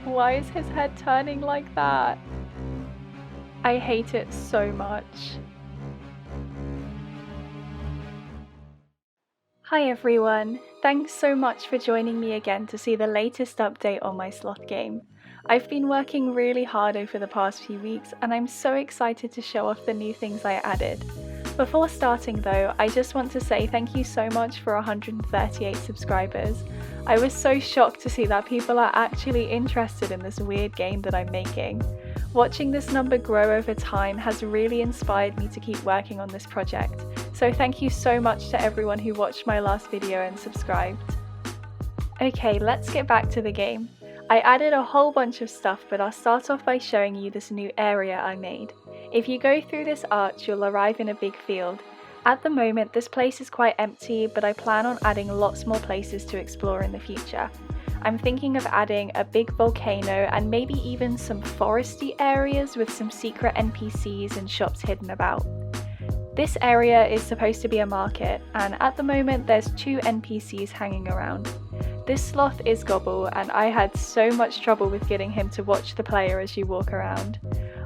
Why is his head turning like that? I hate it so much. Hi everyone, thanks so much for joining me again to see the latest update on my Sloth game. I've been working really hard over the past few weeks and I'm so excited to show off the new things I added. Before starting though, I just want to say thank you so much for 138 subscribers. I was so shocked to see that people are actually interested in this weird game that I'm making. Watching this number grow over time has really inspired me to keep working on this project, so thank you so much to everyone who watched my last video and subscribed. Okay, let's get back to the game. I added a whole bunch of stuff, but I'll start off by showing you this new area I made. If you go through this arch, you'll arrive in a big field. At the moment, this place is quite empty, but I plan on adding lots more places to explore in the future. I'm thinking of adding a big volcano and maybe even some foresty areas with some secret NPCs and shops hidden about. This area is supposed to be a market, and at the moment there's 2 NPCs hanging around. This sloth is Gobble, and I had so much trouble with getting him to watch the player as you walk around.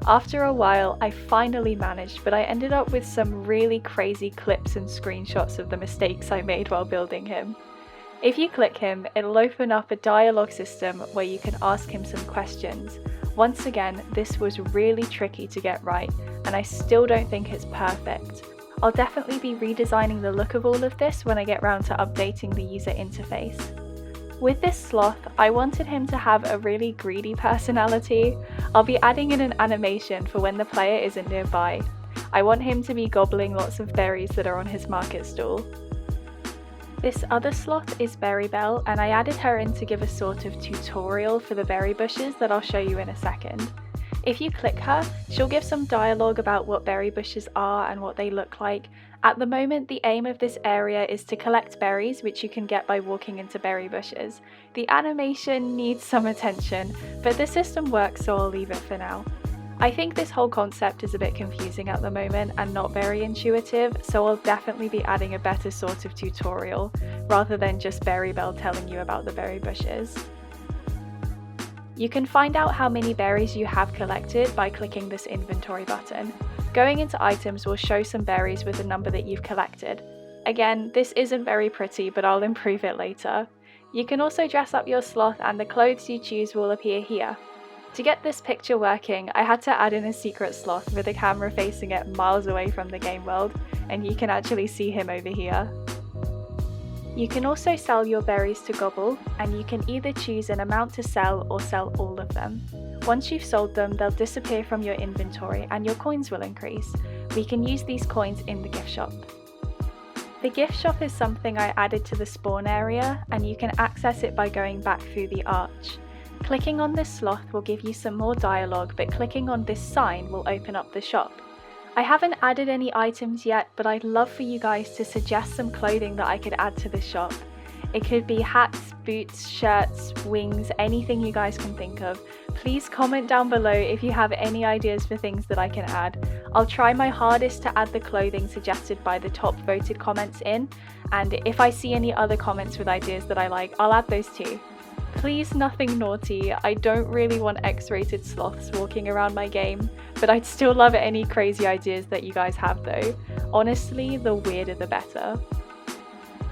After a while I finally managed, but I ended up with some really crazy clips and screenshots of the mistakes I made while building him. If you click him, it'll open up a dialogue system where you can ask him some questions. Once again, this was really tricky to get right, and I still don't think it's perfect. I'll definitely be redesigning the look of all of this when I get round to updating the user interface. With this sloth, I wanted him to have a really greedy personality. I'll be adding in an animation for when the player isn't nearby. I want him to be gobbling lots of berries that are on his market stall. This other sloth is Berrybell, and I added her in to give a sort of tutorial for the berry bushes that I'll show you in a second. If you click her, she'll give some dialogue about what berry bushes are and what they look like. At the moment, the aim of this area is to collect berries, which you can get by walking into berry bushes. The animation needs some attention, but the system works, so I'll leave it for now. I think this whole concept is a bit confusing at the moment and not very intuitive, so I'll definitely be adding a better sort of tutorial, rather than just Berrybell telling you about the berry bushes. You can find out how many berries you have collected by clicking this inventory button. Going into items will show some berries with the number that you've collected. Again, this isn't very pretty, but I'll improve it later. You can also dress up your sloth, and the clothes you choose will appear here. To get this picture working, I had to add in a secret sloth with a camera facing it miles away from the game world, and you can actually see him over here. You can also sell your berries to Gobble, and you can either choose an amount to sell or sell all of them. Once you've sold them, they'll disappear from your inventory and your coins will increase. We can use these coins in the gift shop. The gift shop is something I added to the spawn area, and you can access it by going back through the arch. Clicking on this sloth will give you some more dialogue, but clicking on this sign will open up the shop. I haven't added any items yet, but I'd love for you guys to suggest some clothing that I could add to this shop. It could be hats, boots, shirts, wings, anything you guys can think of. Please comment down below if you have any ideas for things that I can add. I'll try my hardest to add the clothing suggested by the top voted comments in, and if I see any other comments with ideas that I like, I'll add those too. Please nothing naughty. I don't really want X-rated sloths walking around my game, but I'd still love any crazy ideas that you guys have though. Honestly, the weirder the better.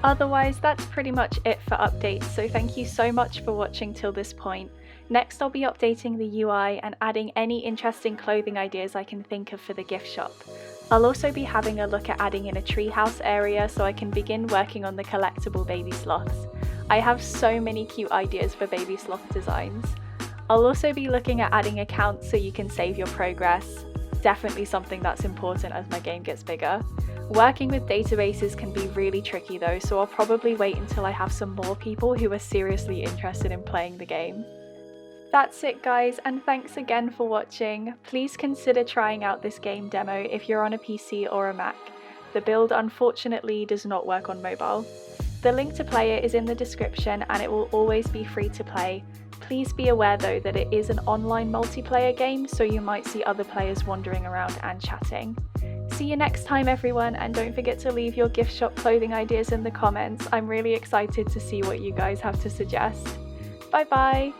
Otherwise, that's pretty much it for updates, so thank you so much for watching till this point. Next, I'll be updating the UI and adding any interesting clothing ideas I can think of for the gift shop. I'll also be having a look at adding in a treehouse area so I can begin working on the collectible baby sloths. I have so many cute ideas for baby sloth designs. I'll also be looking at adding accounts so you can save your progress. Definitely something that's important as my game gets bigger. Working with databases can be really tricky though, so I'll probably wait until I have some more people who are seriously interested in playing the game. That's it guys, and thanks again for watching. Please consider trying out this game demo if you're on a PC or a Mac. The build unfortunately does not work on mobile. The link to play it is in the description and it will always be free to play. Please be aware though that it is an online multiplayer game, so you might see other players wandering around and chatting. See you next time everyone, and don't forget to leave your gift shop clothing ideas in the comments. I'm really excited to see what you guys have to suggest. Bye bye!